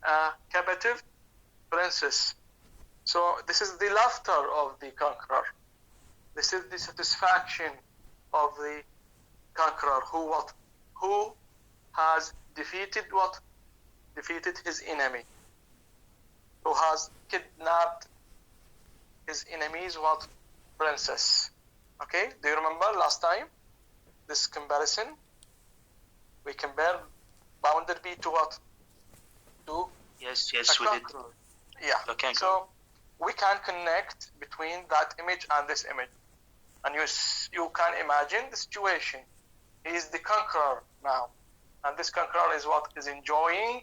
a captive princess. So this is the laughter of the conqueror. This is the satisfaction of the conqueror who has defeated what? Defeated his enemy. Who has kidnapped his enemy's what? Princess. Okay, do you remember last time this comparison? We compare bounded bee to what? To yes, a we did. conqueror. Yeah. Okay. So we can connect between that image and this image, and you can imagine the situation. He is the conqueror now, and this conqueror is what? Is enjoying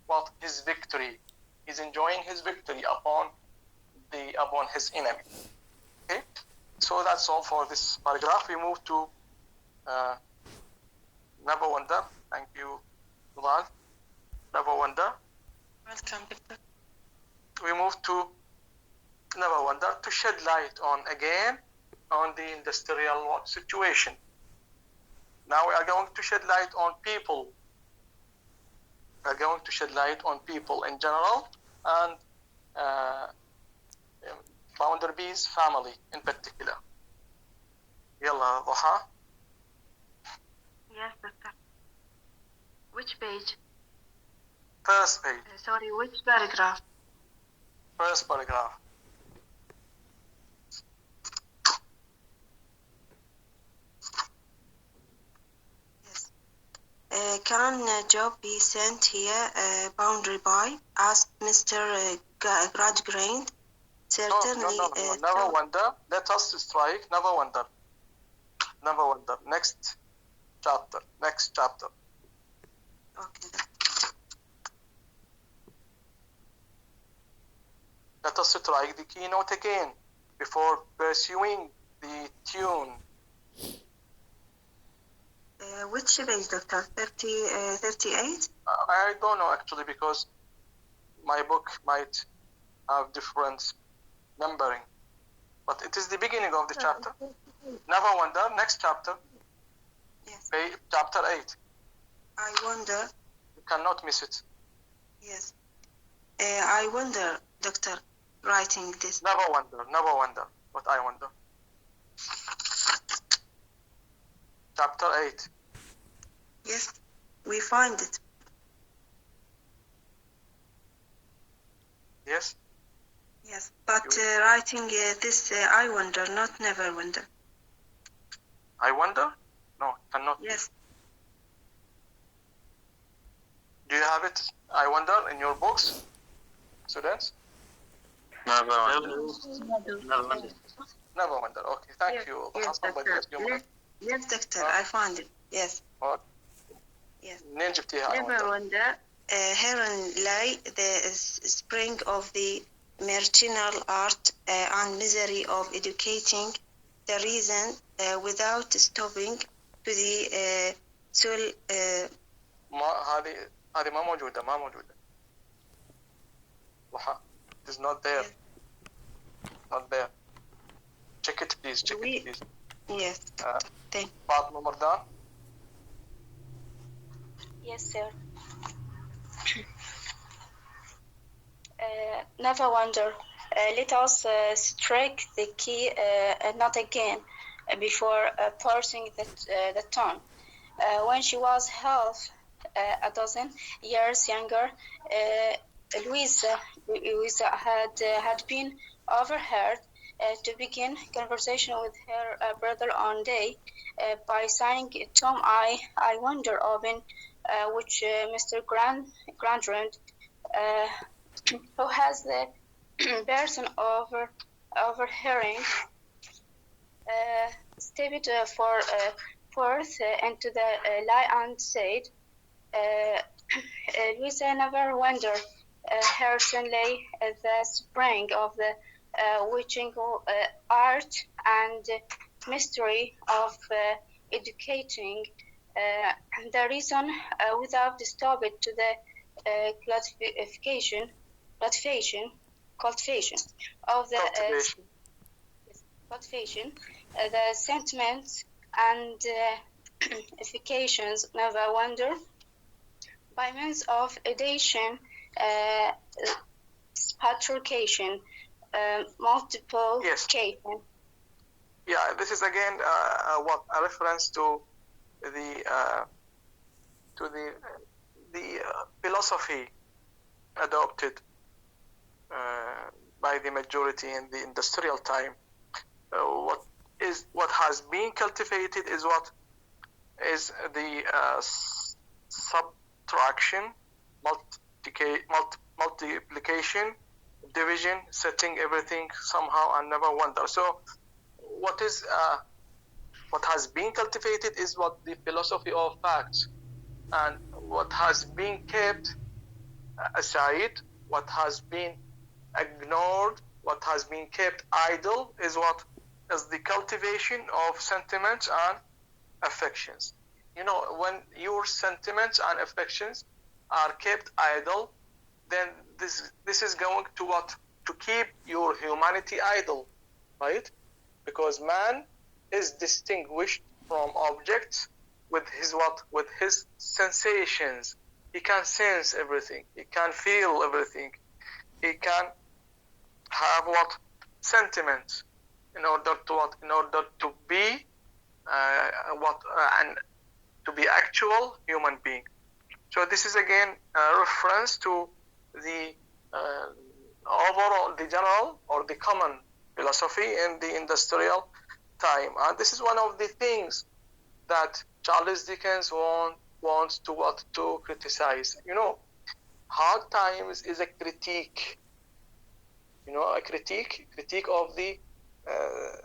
what? His victory. He's enjoying his victory upon his enemy. Okay, so that's all for this paragraph. We move to Never Wonder. Thank you, Bilal. Never Wonder. Welcome, Victor. We move to Never Wonder to shed light on the industrial situation. Now we are going to shed light on people. We are going to shed light on people in general and Boundary Bees family in particular. يلا ضحى. Yes, doctor. Which page? First page. Sorry, which paragraph? First paragraph. Yes. Can a job be sent here, boundary by? Asked Mr. Gradgrind. Certainly. No. Never Wonder. Let us strike Never Wonder. Never Wonder. Next chapter. Okay. Let us strike the keynote again before pursuing the tune. Which page, Doctor? 38? I don't know actually, because my book might have different numbering, but it is the beginning of the chapter. Never Wonder, next chapter. Yes. Chapter 8. I wonder. You cannot miss it. Yes. I wonder, Doctor, writing this. Never wonder. What I wonder. Chapter 8. Yes, we find it. Yes? Yes, but writing this, I wonder, not never wonder. I wonder? No, cannot. Yes. Do you have it, I wonder, in your books, students? Never Wonder. Never wonder. Okay, thank you. Yes, Doctor. Yes, Doctor, I found it. Yes. What? Yes. منين جبتيها I Never wonder. Herein lay the spring of the marginal art and misery of educating the reason without stopping to the soul. هذه ما موجودة. ضحى. It is not there. Not there. Check it please. Yes. Thank Fatima Mardan. Yes, sir. Never wonder. Let us strike the key not again before parsing the tone. When she was half a dozen years younger, Louisa had been overheard to begin conversation with her brother one day by saying, "Tom, I wonder often," which Mr. Grandrund, who has the person overhearing, stepped forth into the light and said, "Louisa never wondered. Certainly the spring of the witching art and mystery of educating the reason without stopping to the cultivation of the the sentiments and efficacious never wonder, by means of addition, multiplication, multiplication. Yeah, this is again what a reference to the philosophy adopted by the majority in the industrial time. What has been cultivated is what is the subtraction, multiplication, division, setting everything somehow and never wonder. So what has been cultivated is what the philosophy of facts, and what has been kept aside, what has been ignored, what has been kept idle is what is the cultivation of sentiments and affections. You know, when your sentiments and affections are kept idle, then this is going to what? To keep your humanity idle, right? Because man is distinguished from objects with his what? With his sensations. He can sense everything. He can feel everything. He can have what? Sentiments in order to what? In order to be and to be actual human being. So this is again a reference to the overall, the general or the common philosophy in the industrial time. And this is one of the things that Charles Dickens wants to what? To criticize. You know, Hard Times is a critique. You know, a critique of the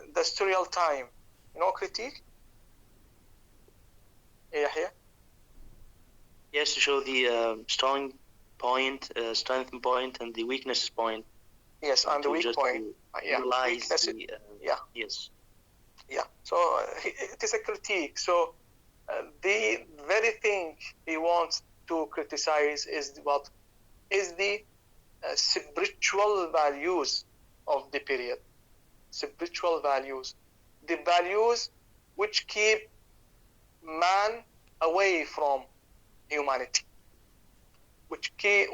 industrial time. You know, critique? Yahya? Yes, to show the strong point, strength point, and the weakness point. Yes, and the weak point. Weakness. Yes. Yeah. So it is a critique. So the very thing he wants to criticize is what? Is the spiritual values of the period. Spiritual values. The values which keep man away from humanity. Which keep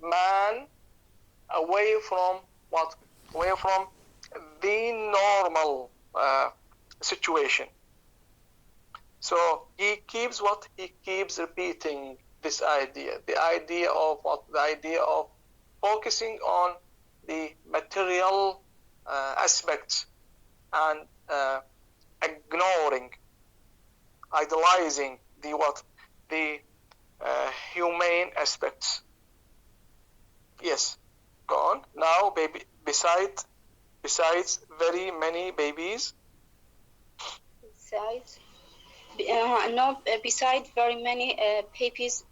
man away from what? Away from the normal situation. So he keeps what? He keeps repeating this idea. The idea of what? The idea of focusing on the material aspects and ignoring, idolizing the what? The humane aspects. Yes, go on. Now, baby. Besides very many babies. Besides very many babies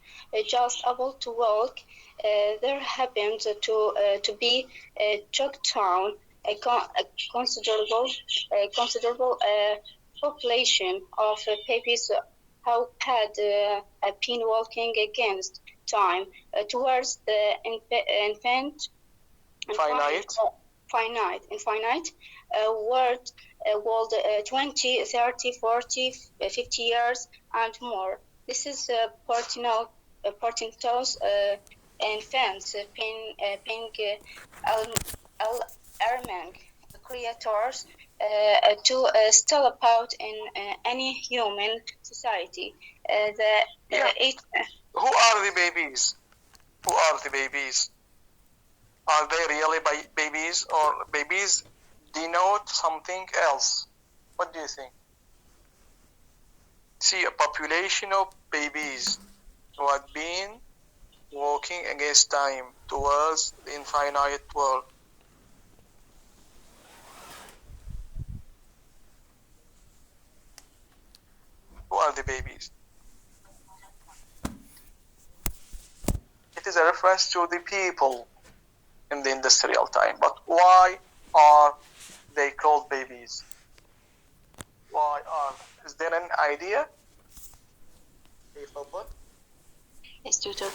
just able to walk, there happens to be choked down a considerable population of babies who had been walking against time towards the infinite world 20, 30, 40, 50 years and more. This is Portintos infants being alarming creators to still about in any human society. Who are the babies? Who are the babies? Are they really babies, or babies denote something else? What do you think? See, a population of babies who had been walking against time towards the infinite world. Who are the babies? It is a reference to the people in the industrial time. But why are they called babies? Is there an idea? Yes, tutor.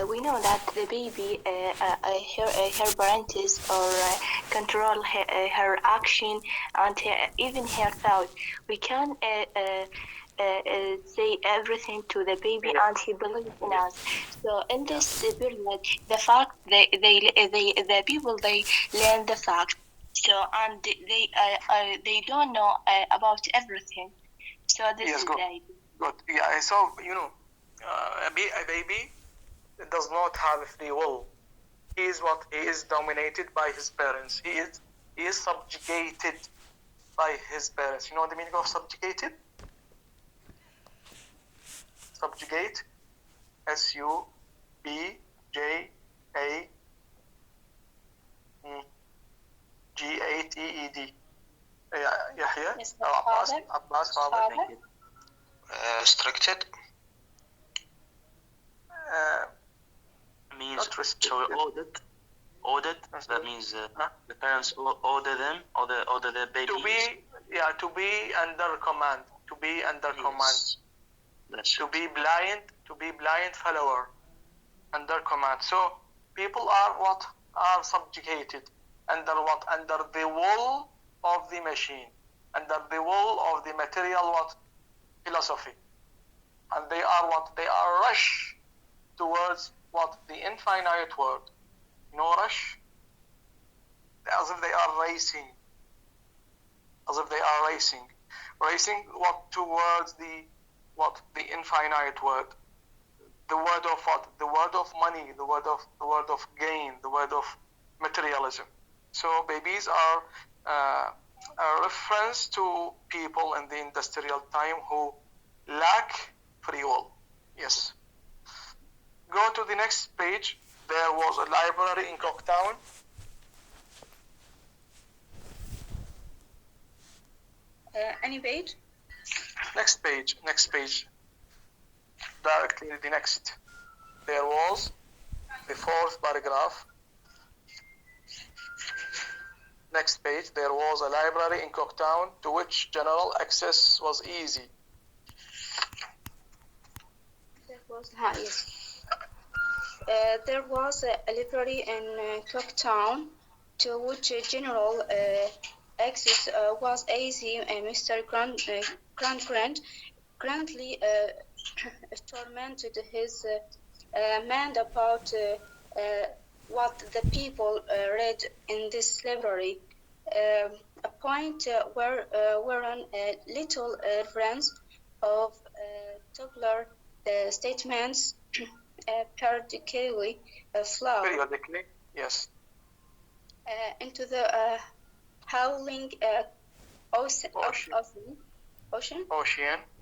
We know that the baby, her parents or control her action and even her thought. We can say everything to the baby, and he believes in us. So in this period, the fact the people they learn the fact. So and they don't know about everything. So this Yes, is good. the idea. Good. Yeah. So a baby does not have free will. He is dominated by his parents. He is subjugated by his parents. You know the meaning of subjugated? Subjugate. SUBJAGATEED. Yahya? Yes, Abbas, father. father. Restricted means Not restricted. so ordered. That means the parents order them, order their babies. To be under command. To be under command. That's To be blind follower. Under command. So people are subjugated under what? Under the will of the machine, under the will of the material philosophy, and they are rush towards the infinite world. Rush, as if they are racing, towards the infinite world. The word of what? The word of money, the word of gain, the word of materialism. So babies are a reference to people in the industrial time who lack free will. Yes. Go to the next page. There was a library in Cooktown. Any page? Next page. Directly the next. There was the fourth paragraph. Next page. There was a library in Cooktown to which general access was easy. Yes. There was a library in Cooktown to which general access was easy. Mr. Grant currently tormented his mind about what the people read in this library. A point whereon little reference of tabular statements periodically flow yes, into the howling ocean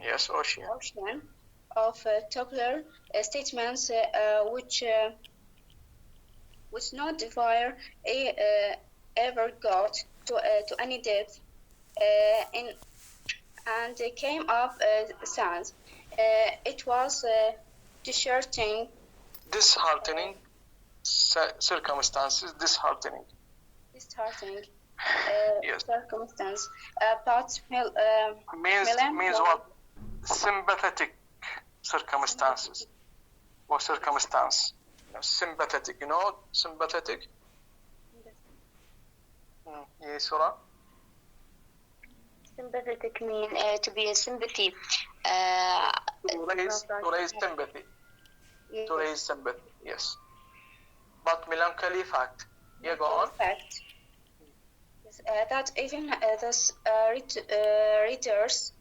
yes, ocean of tabular statements which no diviner ever got to any depth and came up sans. It was disheartening circumstances, disheartening. Yes. Circumstance, but means what? Sympathetic circumstances or circumstance. Sympathetic, sympathetic. Yes, Surah. Sympathetic mean to be a sympathy. To raise sympathy. Yes. To raise sympathy, yes. But melancholy fact. Yeah, go on. Fact. Yes, that even readers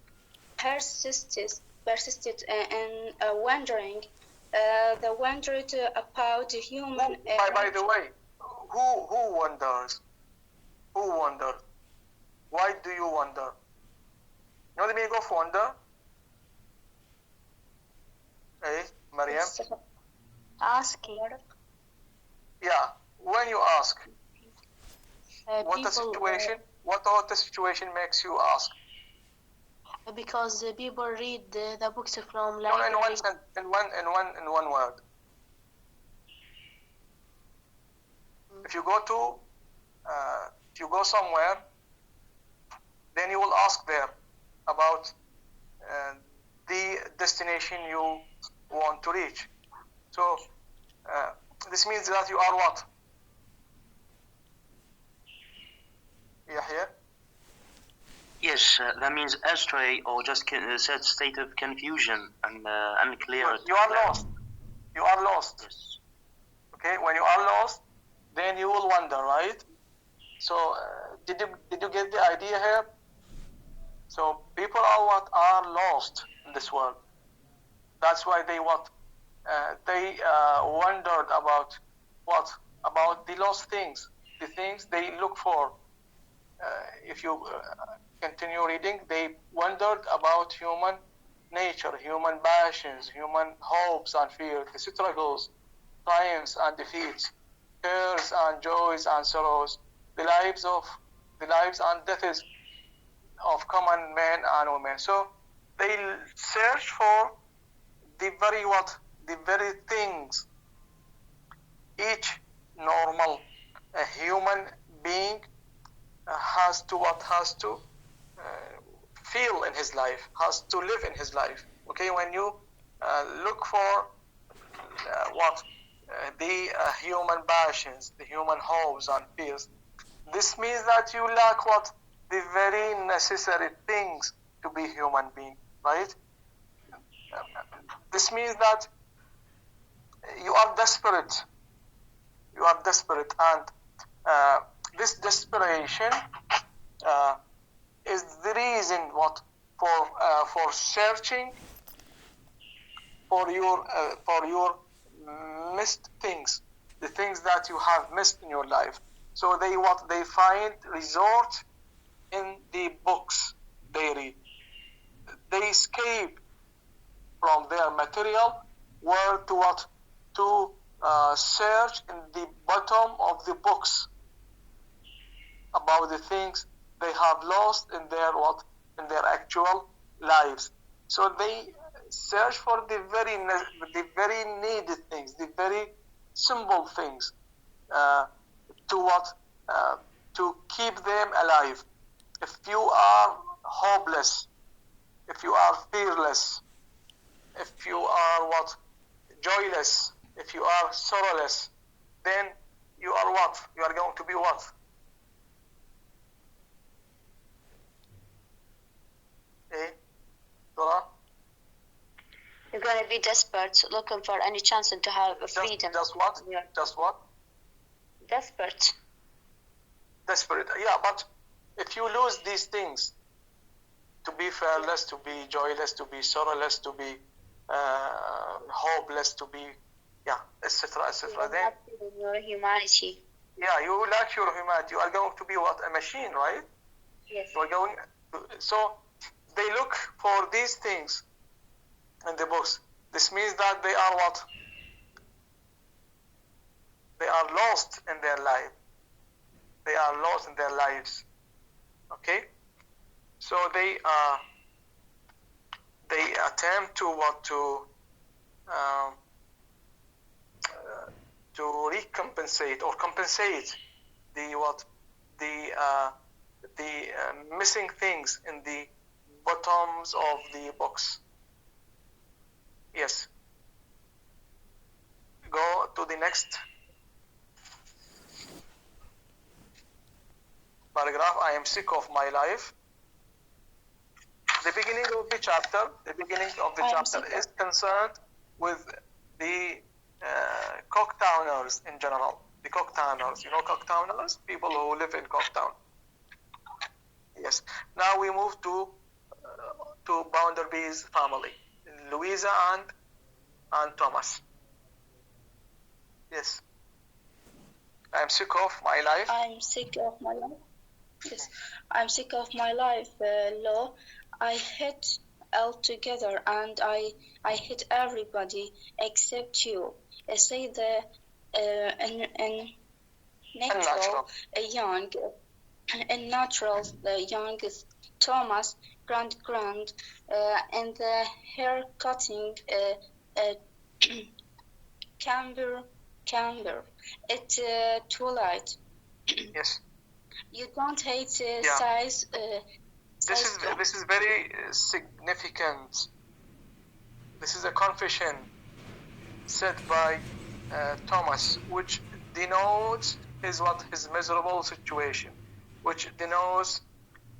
persisted in wondering. They wondered about human. By the way, who wonders? Who wondered? Why do you wonder? You know the meaning of wonder? Hey, Mariam? Asking. Yeah, when you ask, what the situation makes you ask? Because people read the books from No, library. in one word. If you go somewhere, then you will ask there about the destination you want to reach. So this means that you are what? Yes, that means astray or just sad state of confusion and unclear. You are lost. You are lost. Yes. Okay, when you are lost, then you will wonder, right? So did you get the idea here? So people are lost in this world. That's why they wondered about the lost things, the things they look for. If you continue reading, they wondered about human nature, human passions, human hopes and fears, the struggles, triumphs and defeats, cares and joys and sorrows, the lives and deaths of common men and women. So they search for the very things each normal human being has to feel in his life, has to live in his life. Okay, when you look for the human passions, the human hopes and fears, this means that you lack the very necessary things to be human being, right? This means that you are desperate. You are desperate, and this desperation is the reason for searching for your missed things, the things that you have missed in your life. So they find resort in the books they read. They escape from their material world to search in the bottom of the books about the things they have lost in their actual lives. So they search for the very needed things, the very simple things, to keep them alive. If you are hopeless, if you are fearless, if you are joyless, if you are sorrowless, then you are what? You are going to be what? Dora? You're going to be desperate, looking for any chance to have freedom. Just what? Yeah. Just what? Desperate. Desperate. Yeah, but if you lose these things, to be fearless, to be joyless, to be sorrowless, to be hopeless, to be, etc., etc. Then your humanity. Yeah, you lack your humanity. You are going to be what? A machine, right? Yes. You are going. So they look for these things in the books. This means that they are what? They are lost in their life. They are lost in their lives. Okay. So they attempt to recompensate or compensate the missing things in the bottoms of the box. Yes. Go to the next paragraph. I am sick of my life. The beginning of the chapter is concerned with the Cocktowners in general. The Cocktowners, you know Cocktowners? People who live in Cocktown. Yes. Now we move to Bounderby's family, Louisa and Thomas. Yes. I'm sick of my life. I'm sick of my life. Yes. I'm sick of my life, Law. I hate altogether, and I hate everybody except you. Say the unnatural young Thomas Grand, and the hair cutting camber. It's too light. Yes. You don't hate size. This is very significant. This is a confession said by Thomas, which denotes his miserable situation, which denotes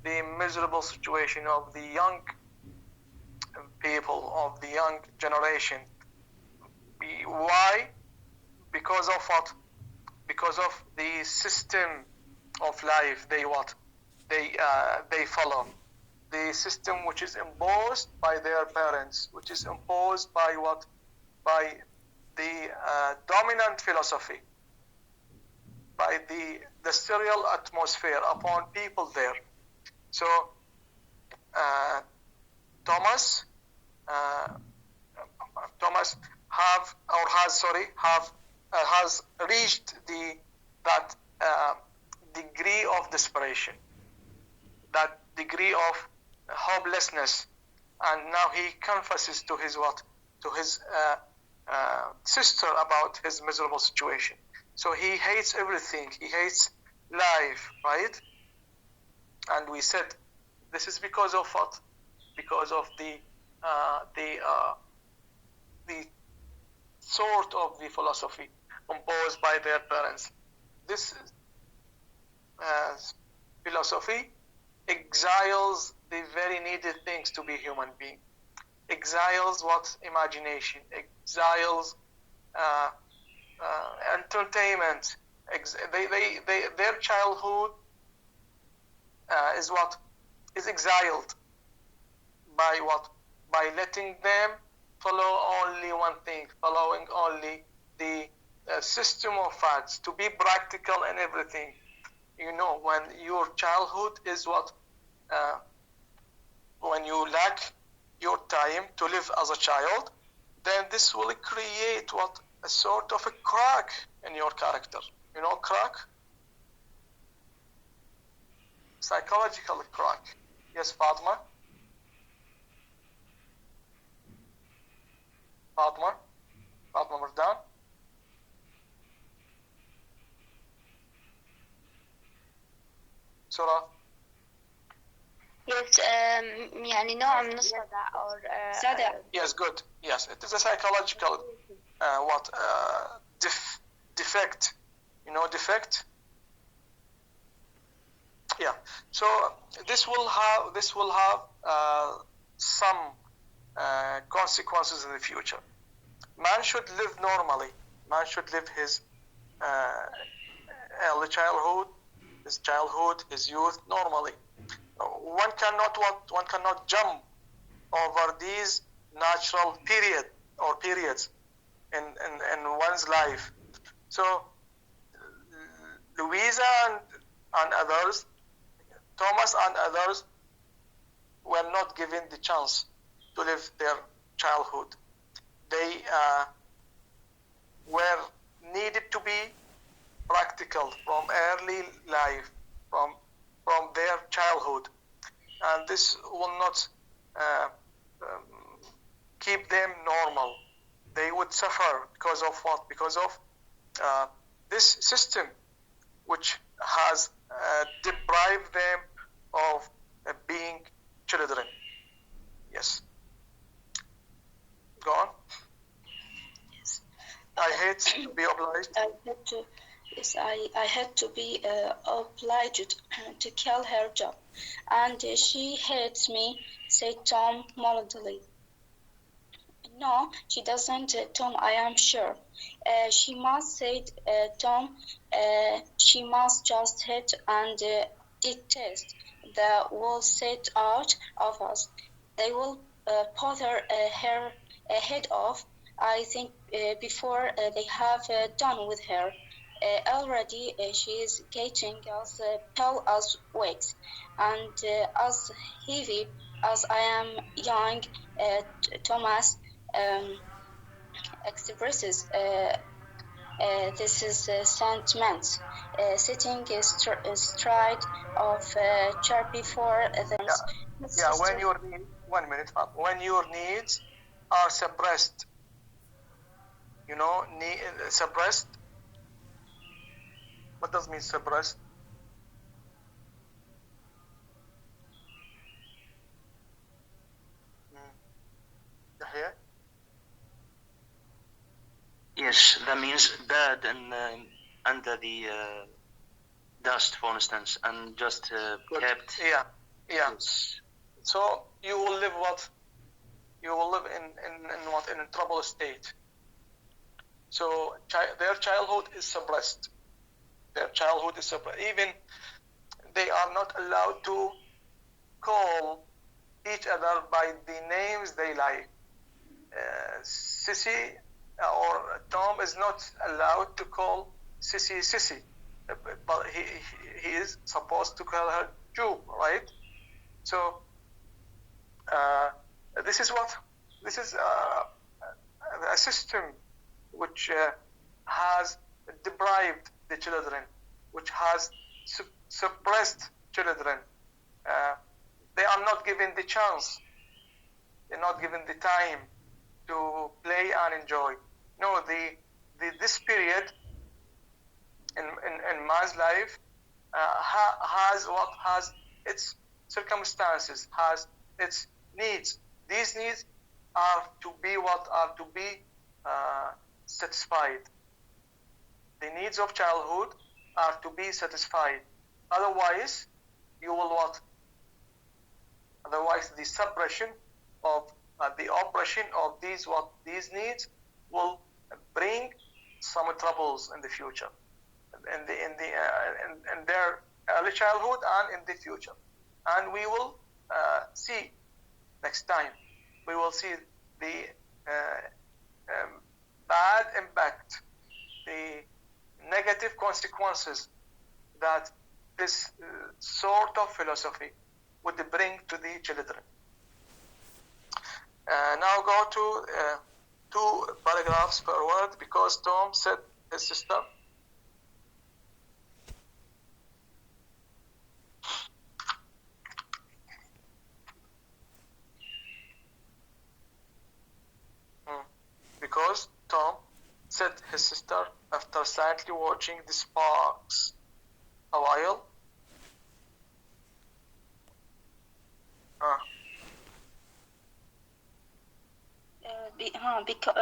the miserable situation of the young people, of the young generation. Why? Because of what? Because of the system of life they follow. The system which is imposed by their parents, which is imposed by what? By the dominant philosophy, by the serial atmosphere upon people there. So Thomas has reached that degree of desperation, that degree of hopelessness, and now he confesses to his sister about his miserable situation. So he hates everything. He hates life, right? And we said this is because of what? Because of the sort of the philosophy imposed by their parents. This philosophy exiles the very needed things to be human being. Exiles what? Imagination. Exiles entertainment. Their childhood is what? Is exiled by what? By letting them follow only one thing, following only the system of facts, to be practical in everything. You know, when your childhood is what? When you lack your time to live as a child, then this will create what? A sort of a crack in your character. You know, crack? Psychological crack. Yes, Fatma? Fatma Mardan? Surah? Yes, يعني نوع من الصدع or صدع. Yes, good. Yes, it is a psychological defect. You know, defect. Yeah. So this will have some consequences in the future. Man should live normally. Man should live his early childhood, his youth normally. One cannot jump over these natural periods in one's life. So Louisa and others, Thomas and others, were not given the chance to live their childhood. They were needed to be practical from early life, from their childhood, and this will not keep them normal. They would suffer because of what? Because of this system which has deprived them of being children. Yes. Go on. Yes. I hate to be obliged. I had to be obliged to kill her job, and she hates me, said Tom mildly. No, she doesn't, Tom, I am sure. She must, said Tom. She must just hate and detest the whole set out of us. They will bother her head off, I think, before they have done with her. Already she is getting as tall as wigs, and as heavy as I am young. Thomas expresses this is sentiment, sitting astride of chair before the Yeah, when your needs, 1 minute, when your needs are suppressed, you know, suppressed. What does mean suppressed? Yahya? Yes, that means bad and under the dust, for instance, and just kept. Yeah, Yeah. Yes. So you will live what? You will live in what? In a troubled state. So their childhood is suppressed. Their childhood is suppressed. Even they are not allowed to call each other by the names they like. Sissy or Tom is not allowed to call Sissy, but he is supposed to call her Ju, right? So this is a system which has deprived the children, which has suppressed children. They are not given the chance. They're not given the time to play and enjoy. No, this period in man's life has its circumstances, has its needs. These needs are to be satisfied. The needs of childhood are to be satisfied. Otherwise, you will what? Otherwise, the suppression of the oppression of these needs will bring some troubles in the future, in their early childhood and in the future. And we will see next time. We will see the bad impact, the negative consequences that this sort of philosophy would bring to the children. Now go to 2 paragraphs per word, because Tom said his sister. Because Tom said his sister after silently watching the sparks a while.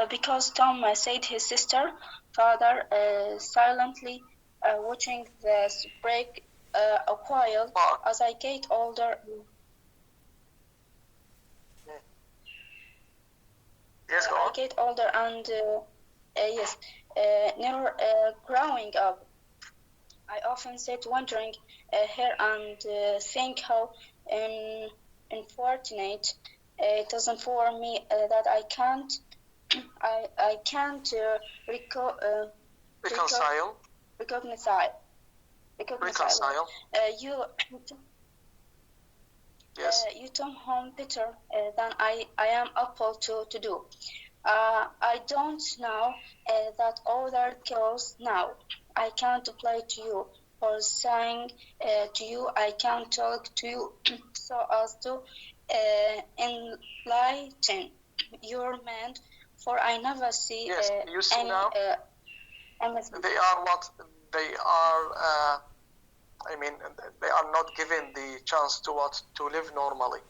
Because Tom said his sister, father silently watching the break a while. As I get older. Yes, go on. I get older and never growing up. I often sit wondering here and think how unfortunate it isn't for me that I can't reconcile. You. Yes. You come home better than I am able to do. I don't know that other girls now. I can't play to you or sing to you. I can't talk to you so as to enlighten your mind, for I never see yes, you see any. Now, they are what they are. I mean, they are not given the chance to live normally.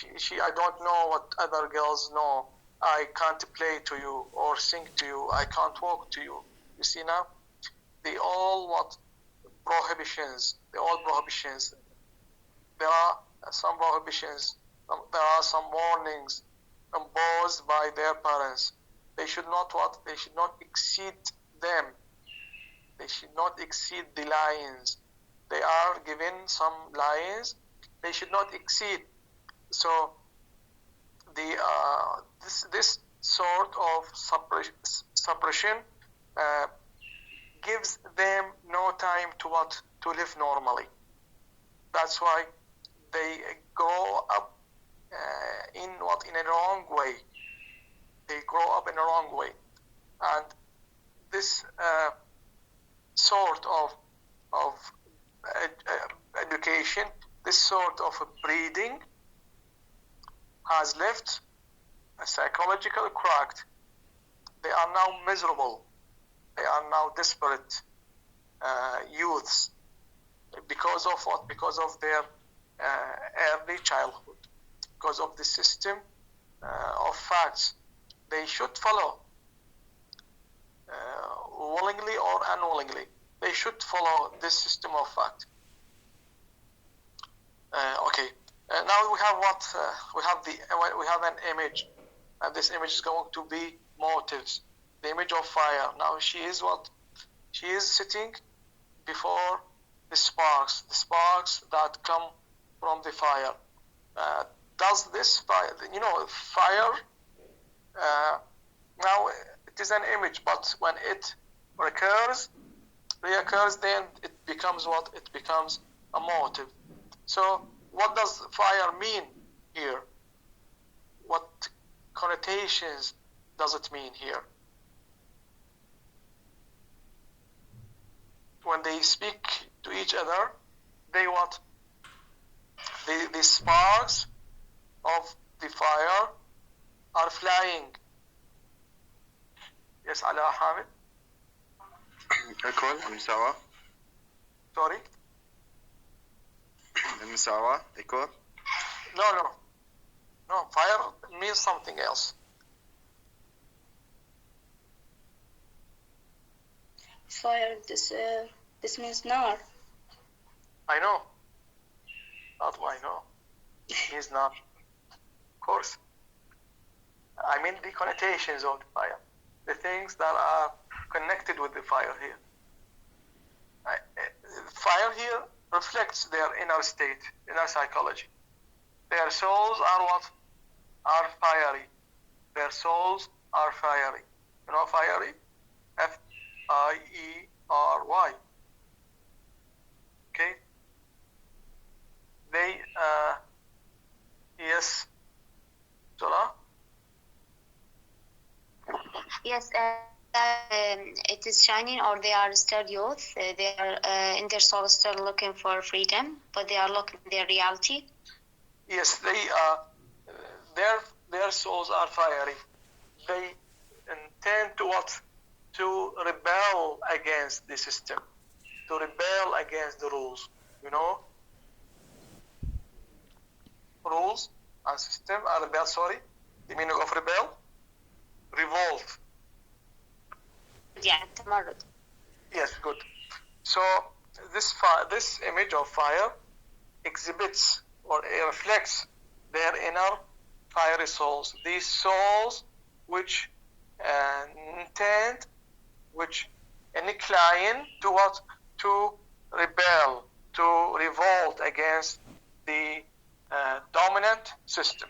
I don't know what other girls know. I can't play to you or sing to you. I can't walk to you. You see now, they all prohibitions. There are some prohibitions. There are some warnings imposed by their parents. They should not They should not exceed them. They should not exceed the lines. They are given some lines they should not exceed. So this sort of suppression gives them no time to live normally. That's why they grow up in a wrong way. They grow up in a wrong way, and this sort of education, this sort of breeding has left a psychological crack. They are now miserable. They are now desperate youths because of what? Because of their early childhood, because of the system of facts they should follow, willingly or unwillingly. They should follow this system of fact. Okay, Now we have what we have an image, and this image is going to be motives. The image of fire. Now she is what? She is sitting before the sparks that come from the fire. Does this fire? Fire. Now it is an image, but when it reoccurs, then it becomes what? It becomes a motive. So what does fire mean here? What connotations does it mean here? When they speak to each other, they what? The sparks of the fire are flying. Yes, Ala Hamid? Equal, المساواة. Sorry? المساواة, equal. No, fire means something else. Fire, this means nar. I know. That's why I know. He's not. Of course. I mean the connotations of the fire. The things that are connected with the fire here. Fire here reflects their inner state, inner psychology. Their souls are what? Are fiery. Their souls are fiery. You know fiery? F-I-E-R-Y. Okay? They, yes, Zola? Yes, it is shining, or they are still youth. They are in their soul still looking for freedom, but they are looking at their reality. Yes, they their souls are fiery. They intend to what? To rebel against the system, to rebel against the rules. Rules and system are rebel. Sorry, the meaning of rebel, revolt. Yeah, tomorrow. Yes, good. So this image of fire exhibits or reflects their inner fiery souls. These souls which intend, which incline to what? To rebel, to revolt against the dominant system.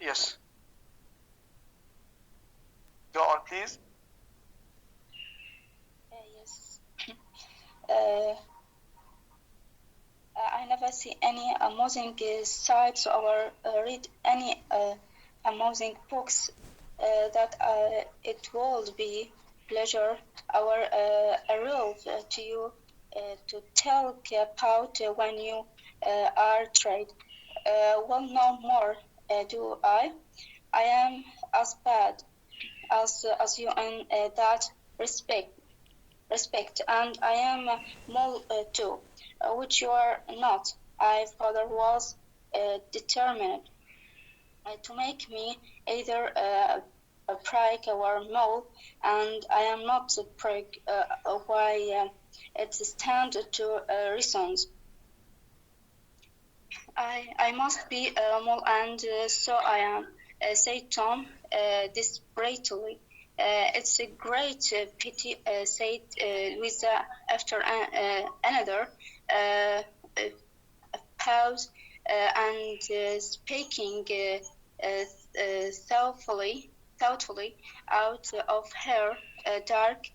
Yes. Go on, please. Yes. I never see any amusing sites or read any amusing books that it will be pleasure or a role to you to talk about when you are tried. Well, no more do I. I am as bad as you in that respect, and I am more too, which you are not. I father was determined to make me either a prig or mole, and I am not a prig. Why it stands to reasons. I must be a mole, and so I am. Said Tom desperately. It's a great pity, said Louisa after another pause and speaking thoughtfully out of her dark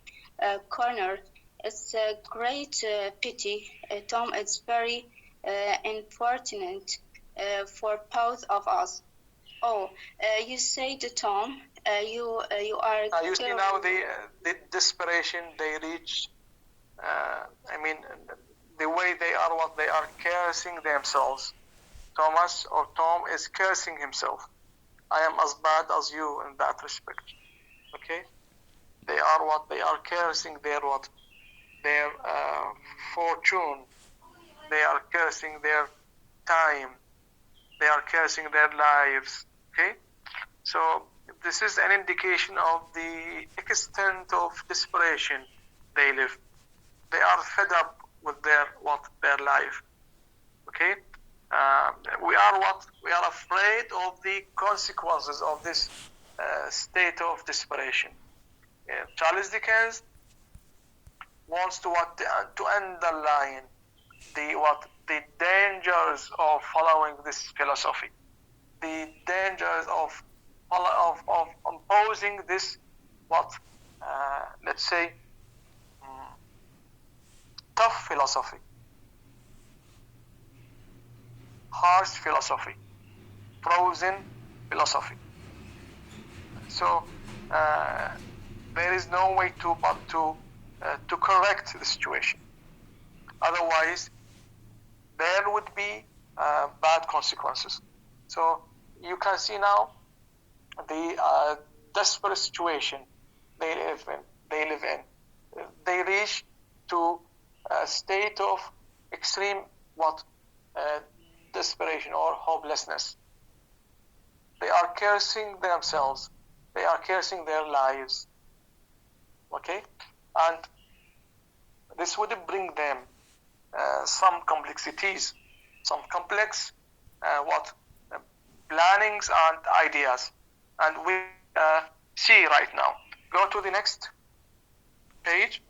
corner. It's a great pity. Tom is very important for both of us. Oh, you say to Tom, you are. You see now the desperation they reach. I mean, the way they are, what they are cursing themselves. Thomas or Tom is cursing himself. I am as bad as you in that respect. Okay, they are what they are cursing their what their fortune. They are cursing their time. They are cursing their lives. Okay, so this is an indication of the extent of desperation they live. They are fed up with their life. Okay, we are afraid of the consequences of this state of desperation. Charles Dickens wants to underline the dangers of following this philosophy, the dangers of imposing this let's say tough philosophy, harsh philosophy, frozen philosophy. So there is no way to correct the situation. Otherwise, there would be bad consequences. So you can see now the desperate situation they live in. They reach to a state of extreme desperation or hopelessness. They are cursing themselves. They are cursing their lives. Okay, and this would bring them some complexities, some complex plannings and ideas, and we see right now. Go to the next page.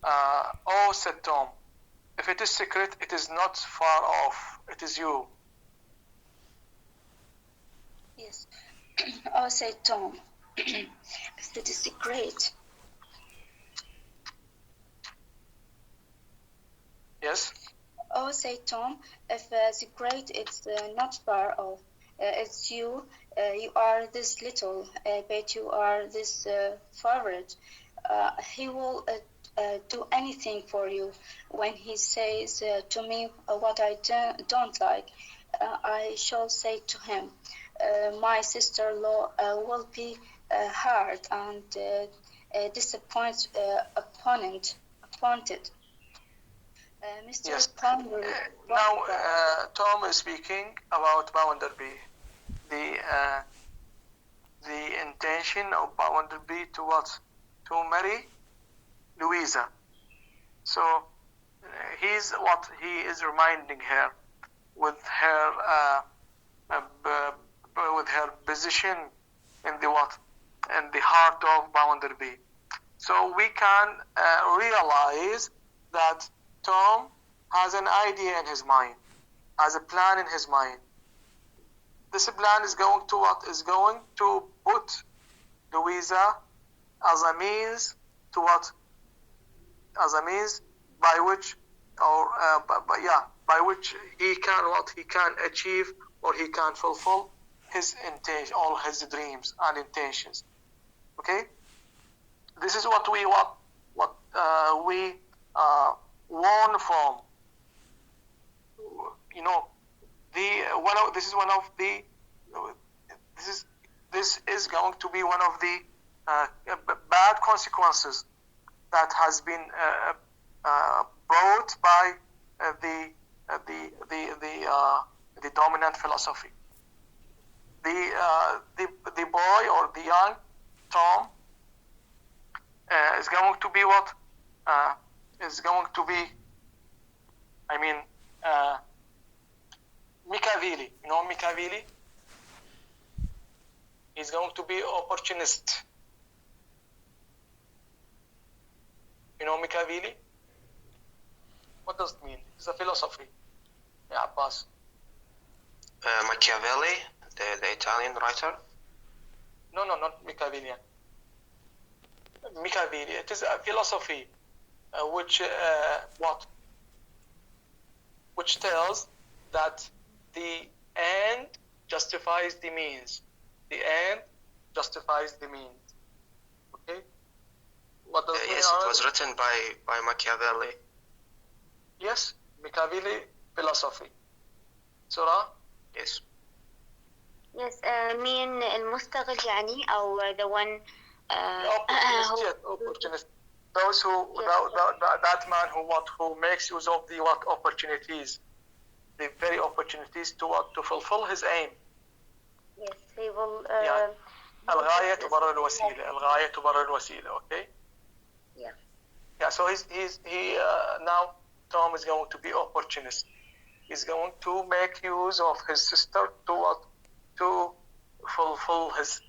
Oh, said Tom, if it is secret, it is not far off. It is you. Yes. Oh, said Tom, if it is secret. Yes. Oh, said Tom, if the great it's not far off. It's you. You are this little, but you are this forward. He will do anything for you. When he says to me what I don't like, I shall say to him, my sister-in-law will be hard and appointed. Mr. Yes. Palmer. Now, Tom is speaking about Bounderby, the intention of Bounderby to marry Louisa. So he is reminding her with her position in the heart of Bounderby. So we can realize that Tom has an idea in his mind, has a plan in his mind. This plan is going to put Louisa as a means by which he can achieve or he can fulfill his intention, all his dreams and intentions. Okay, this is what we warn from. This is going to be one of the bad consequences that has been brought by the dominant philosophy. The boy or the young Tom is going to be Machiavelli. You know Machiavelli? He's going to be opportunist. You know Machiavelli? What does it mean? It's a philosophy. Yeah, Abbas. Machiavelli, the Italian writer? No, not Machiavellian. Machiavelli, it is a philosophy which tells that the end justifies the means. The end justifies the means. Okay? What does yes, it was written by Machiavelli. Yes, Machiavelli philosophy. Surah? Yes. Yes, مين المستغل يعني أو the one opportunist. Those who that man who makes use of the opportunities, the very opportunities to fulfill his aim. Yes, he will. الغاية تبرر الوسيلة. الغاية تبرر الوسيلة. Okay. Yeah. Yeah. So he now Tom is going to be opportunist. He's going to make use of his sister to what? To fulfill his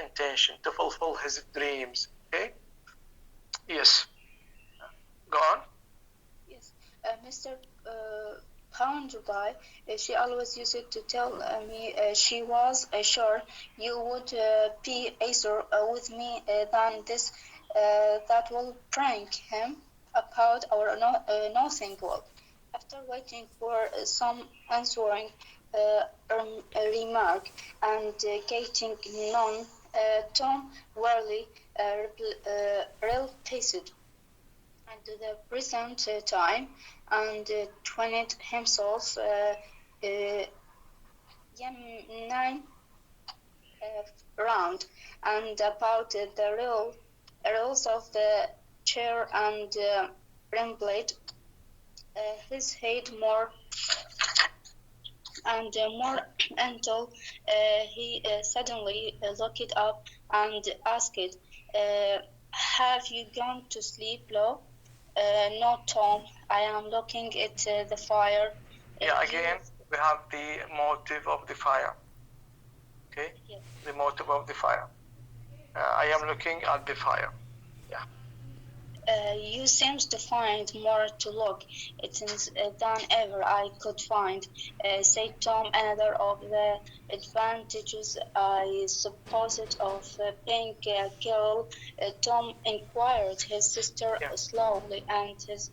intention, to fulfill his dreams. Okay? Yes. Go on. Yes, Mr. Poundby, she always used to tell me she was sure you would be easier with me than this. That will prank him about our nothing will. After waiting for some answering remark and getting none, Tom Worley related and to the present time and twined himself 9 round and about the rules of the chair and rambled his head more and more until he suddenly looked up and asked, have you gone to sleep, Lo? No, Tom, I am looking at the fire. Yeah, again, we have the motive of the fire. Okay? Yes. The motive of the fire. I am looking at the fire. Yeah. You seem to find more to look at than ever I could find, said Tom. Another of the advantages, I suppose, of being a girl. Tom inquired his sister slowly, and his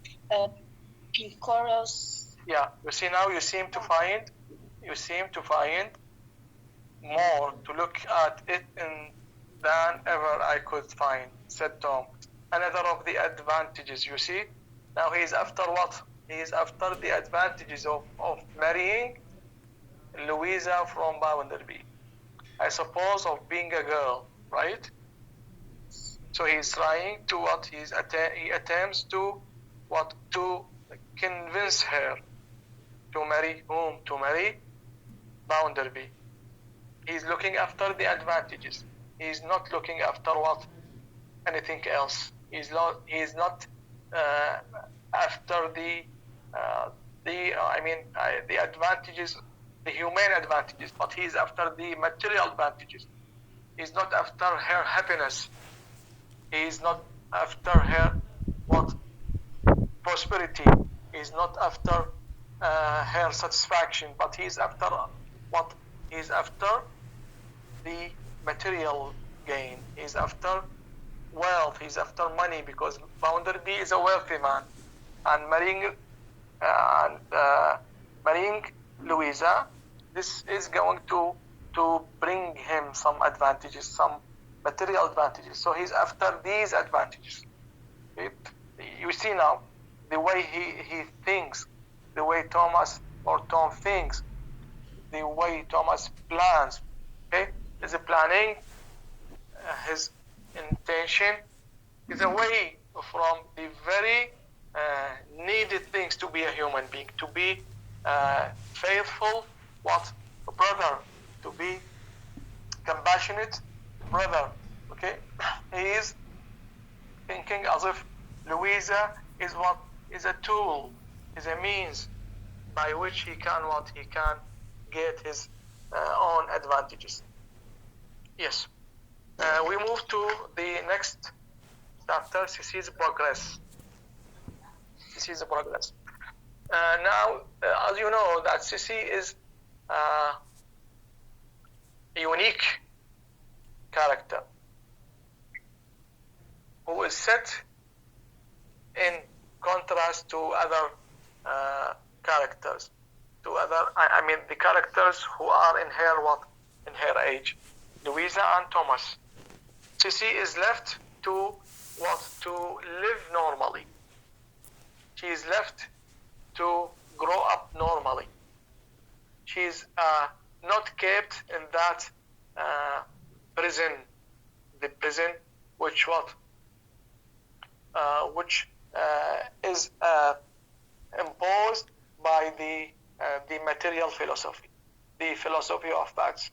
chorus. Yeah, you see now you seem to find more to look at it than ever I could find, said Tom. Another of the advantages, you see. Now he is after what? He is after the advantages of marrying Louisa from Bounderby. I suppose of being a girl, right? So he's trying to what? He attempts to what? To convince her to marry whom? To marry Bounderby. He's looking after the advantages. He's not looking after what? Anything else. He's not after the advantages, the humane advantages, but he's after the material advantages. He's not after her happiness. He's not after her what? Prosperity. He's not after her satisfaction, but he's after what? He's after the material gain. He's after wealth. He's after money, because Bounderby is a wealthy man, and marrying Louisa, this is going to bring him some advantages, some material advantages. So he's after these advantages. You see now the way he thinks, the way Tom thinks, the way Thomas plans. Okay, is planning. His intention is away from the very needed things to be a human being, to be faithful, brother, to be compassionate brother. Okay, he is thinking as if Louisa is a tool, is a means by which he can get his own advantages. Yes. We move to the next chapter, Sisi's progress. Now, as you know, that Sisi is a unique character who is set in contrast to other characters, the characters who are in her age, Louisa and Thomas. Sisi is left to live normally. She is left to grow up normally. She is not kept in that prison, the prison which is imposed by the material philosophy, the philosophy of facts.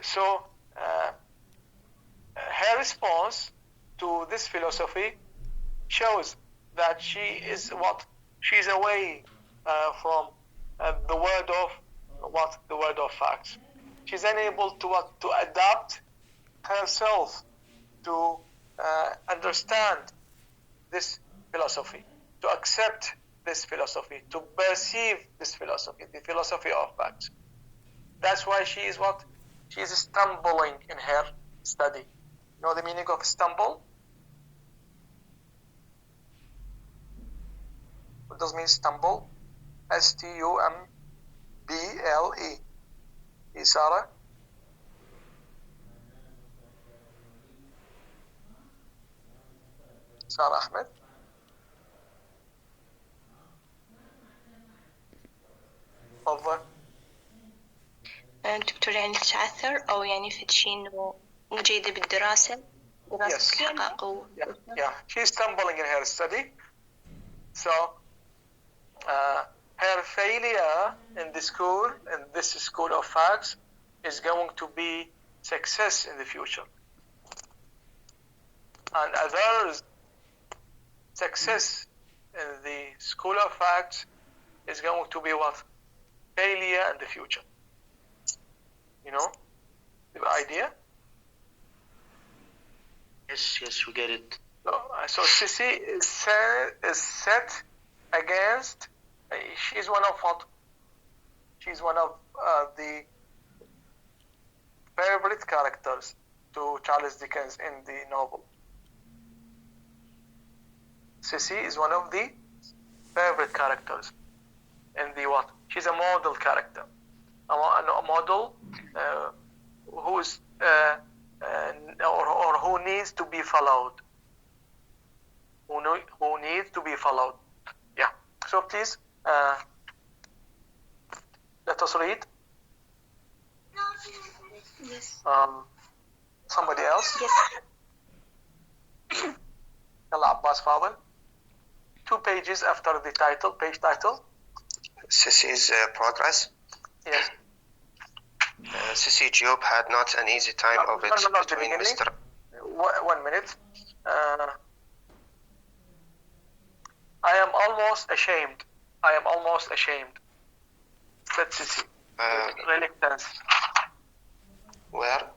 So her response to this philosophy shows that she is what? She's away from the word of facts. She's unable to what? To adapt herself to understand this philosophy, to accept this philosophy, to perceive this philosophy, the philosophy of facts. That's why she is what? She is stumbling in her study. You know the meaning of stumble? What does mean stumble? S-T-U-M-B-L-E. Sarah? Sarah Ahmed? تفضل. دكتور يعني تتعثر أو يعني فد شيء إنه مو جيدة بالدراسة دراسة الحقائق Yeah, she's stumbling in her study. So her failure in the school, in this school of facts, is going to be success in the future. And others' success in the school of facts is going to be what? Failure in the future. You know the idea? Yes, we get it. So Sissy is set against. She's one of what? She's one of the favorite characters to Charles Dickens in the novel. Sissy is one of the favorite characters in the what? She's a model character, a model who's or who needs to be followed. Who needs to be followed? Yeah. So please let us read. Yes. Somebody else? Yes. Yalla Abbas Fadil. 2 pages after the title, page title. Sissy's progress. Yes. Sissy Job had not an easy time of it between Mr. 1 minute. I am almost ashamed. I am almost ashamed. Said Sissy. Reluctance. Where?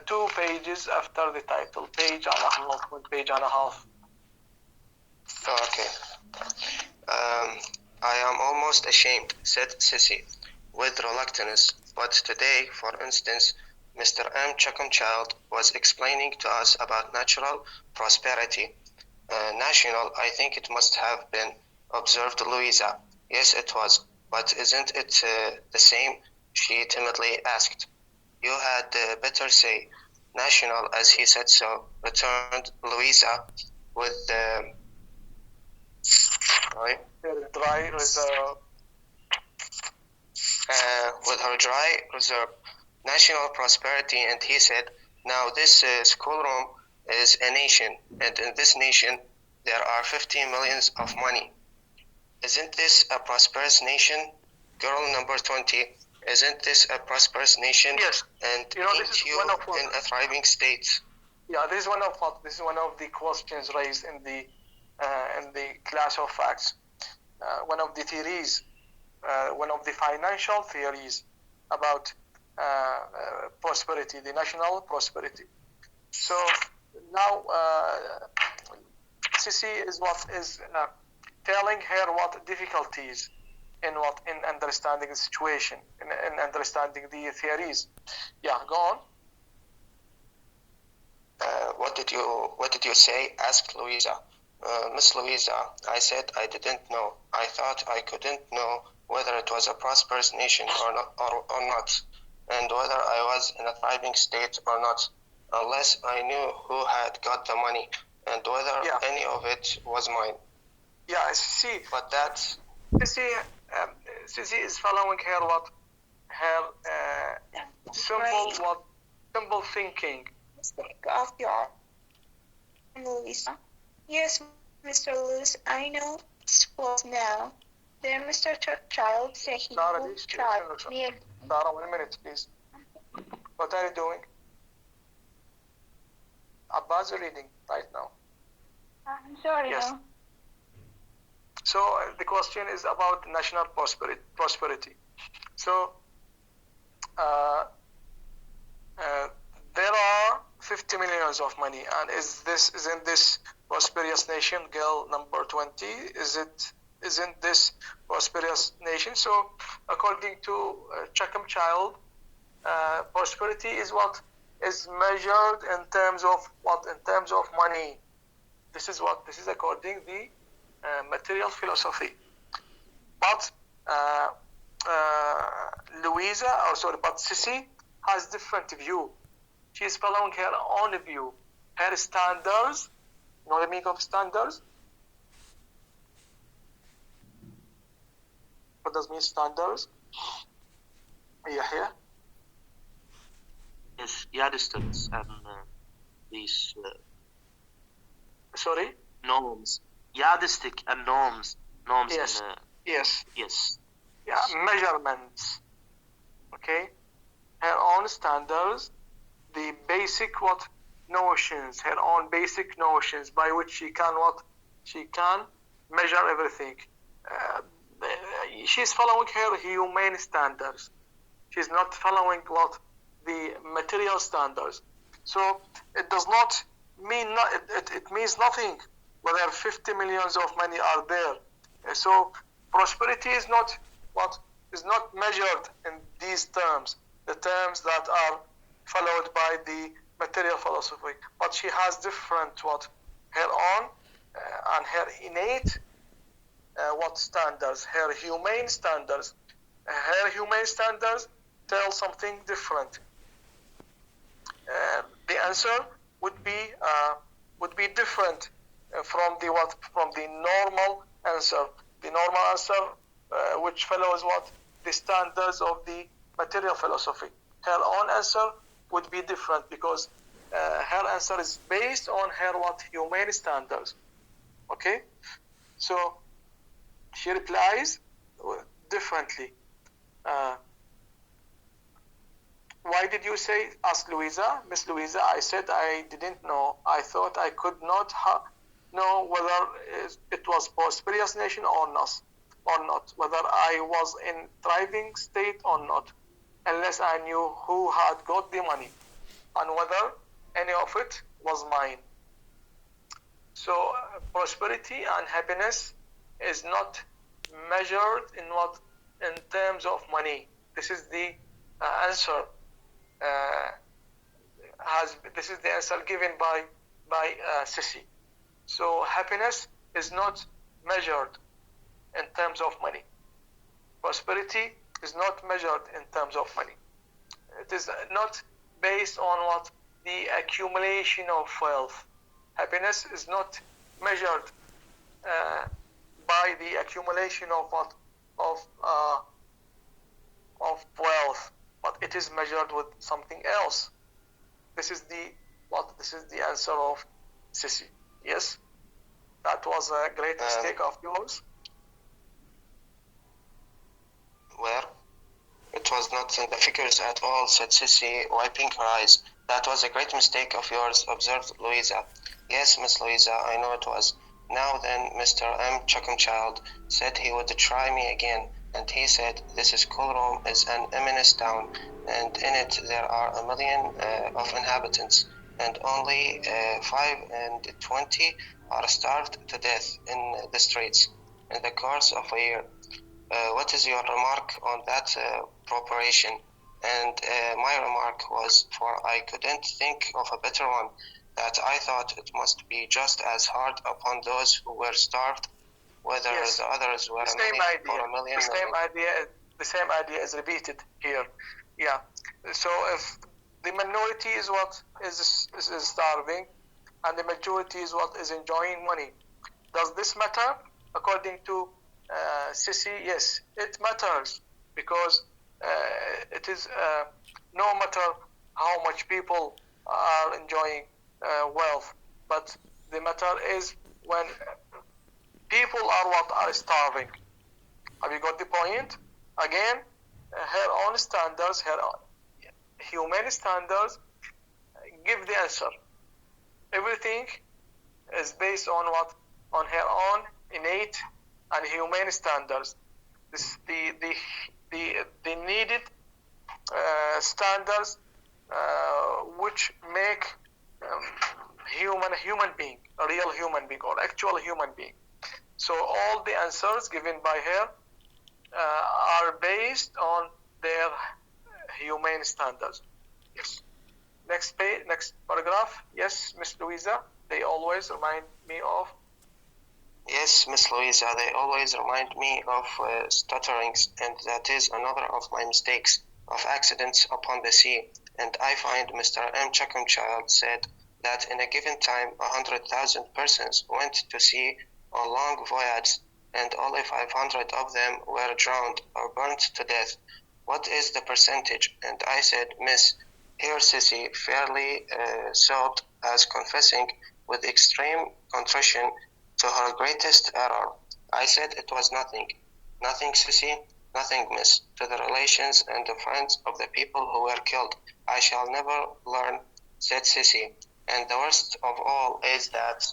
2 pages after the title. Page and a half. 1 page and a half. Oh, okay. I am almost ashamed, said Sissy, with reluctance. But today, for instance, Mr. M. Chuckomchild was explaining to us about natural prosperity. National, I think it must have been, observed Louisa. Yes, it was. But isn't it the same? She timidly asked. You had better say national, as he said so, returned Louisa with dry reserve. With her dry reserve, national prosperity, and he said, now this schoolroom is a nation, and in this nation there are 15 millions of money. Isn't this a prosperous nation? Girl number 20, isn't this a prosperous nation? Yes. And This is one of in a thriving state? Yeah, this is one of the questions raised in the class of facts. One of the theories, one of the financial theories about prosperity, the national prosperity. So now Sissy is telling her what difficulties in understanding the situation, in understanding the theories. Yeah, go on. What did you say? Asked Louisa. Miss Louisa, I said I didn't know. I thought I couldn't know whether it was a prosperous nation or not, and whether I was in a thriving state or not, unless I knew who had got the money and whether any of it was mine. Yeah, see. But that. Sissy is following her simple thinking. Mistake of your Louisa. Yes, Mr. Lewis, I know schools now. Then Mr. Child said he would try me. Sarah, 1 minute, please. What are you doing? Abbas is reading right now. I'm sorry, Yes. no. So the question is about national prosperity. So there are 50 millions of money, and isn't this prosperous nation? Girl number 20, isn't this prosperous nation? So according to Chuckham Child, prosperity is what is measured in terms of what? In terms of money. This is according the material philosophy. But but Sissy has different view. She is following her own view, her standards. You know the meaning of standards? What does mean standards? Yahya? Yes, yardsticks and these Sorry? norms. Yardstick and norms. Norms Yes. and Yes. yes. Yeah, measurements. Okay? Her own standards, the basic what notions, her own basic notions by which she can what? She can measure everything. She's following her humane standards. She's not following what? The material standards. So it does not mean, it means nothing whether 50 millions of money are there. So prosperity is not what? Is not measured in these terms, the terms that are followed by the material philosophy. But she has different what? Her own and her innate what standards? Her humane standards. Her humane standards tell something different. The answer would be different from the what? From the normal answer. The normal answer, which follows what? The standards of the material philosophy. Her own answer would be different because her answer is based on her what? Humane standards. Okay, so she replies differently. Why did you say? Asked Louisa. Miss Louisa, I said I didn't know. I thought I could not know whether it was prosperous nation or not, whether I was in thriving state or not, unless I knew who had got the money and whether any of it was mine. So prosperity and happiness is not measured in what? In terms of money. This is the answer. This is the answer given by Sissy. So happiness is not measured in terms of money. Prosperity is not measured in terms of money. It is not based on what? The accumulation of wealth. Happiness is not measured by the accumulation of what? Of wealth, but it is measured with something else. This is the what? This is the answer of Sissy. Yes, that was a great mistake of yours. Where? It was not in the figures at all, said Sissy, wiping her eyes. That was a great mistake of yours, observed Louisa. Yes, Miss Louisa, I know it was. Now then, Mr. M. Chuckenchild said he would try me again, and he said, this is Coolroom is an eminence town, and in it there are 1 million of inhabitants, and only 25 are starved to death in the streets in the course of a year. What is your remark on that proposition? And my remark was, for I couldn't think of a better one, that I thought it must be just as hard upon those who were starved, whether Yes. the others were The a same million idea. or a million. The same idea is repeated here. Yeah. So if the minority is what is starving, and the majority is what is enjoying money, does this matter? According to Sissy, yes, it matters, because it is no matter how much people are enjoying wealth, but the matter is when people are starving. Have you got the point? Again, her own standards, her own human standards give the answer. Everything is based on what? On her own innate and humane standards. This the needed standards which make a human being, a real human being or actual human being. So all the answers given by her are based on their humane standards. Yes. Next page, next paragraph. Yes, Miss Louisa. They always remind me of. Yes, Miss Louisa, they always remind me of stutterings, and that is another of my mistakes, of accidents upon the sea. And I find Mr. M. Chuckomchild said that in a given time 100,000 persons went to sea on long voyages, and only 500 of them were drowned or burnt to death. What is the percentage? And I said, Miss, here Sissy fairly sobbed as confessing with extreme contrition to her greatest error. I said it was nothing. Nothing, Sissy, nothing, Miss. To the relations and the friends of the people who were killed, I shall never learn, said Sissy. And the worst of all is that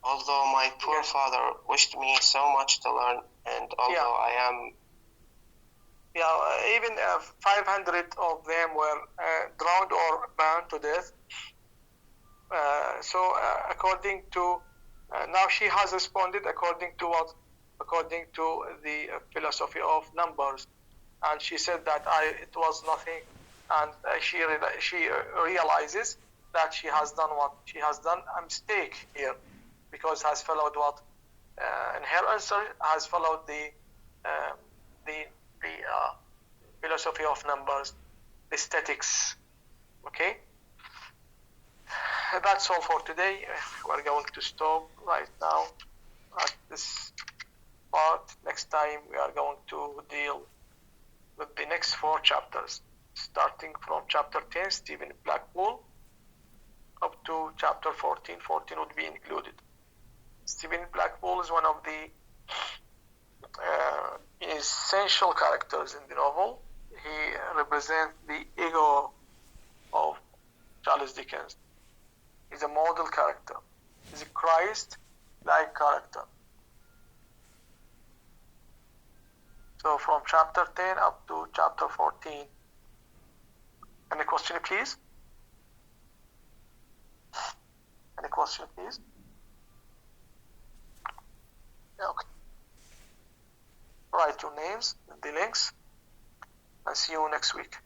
although my poor father wished me so much to learn, and although I am... even 500 of them were drowned or burned to death. So according to now she has responded according to what? According to the philosophy of numbers, and she said that it was nothing, and she realizes that she has done what? She has done a mistake here, because has followed what? In her answer has followed the philosophy of numbers, the statics. Okay. That's all for today. We're going to stop right now at this part. Next time we are going to deal with the next 4 chapters, starting from chapter 10, Stephen Blackpool, up to chapter 14. 14 would be included. Stephen Blackpool is one of the essential characters in the novel. He represents the ego of Charles Dickens. He's a model character. He's a Christ-like character. So from chapter 10 up to chapter 14. Any question, please? Any question, please? Okay. Write your names in the links, and see you next week.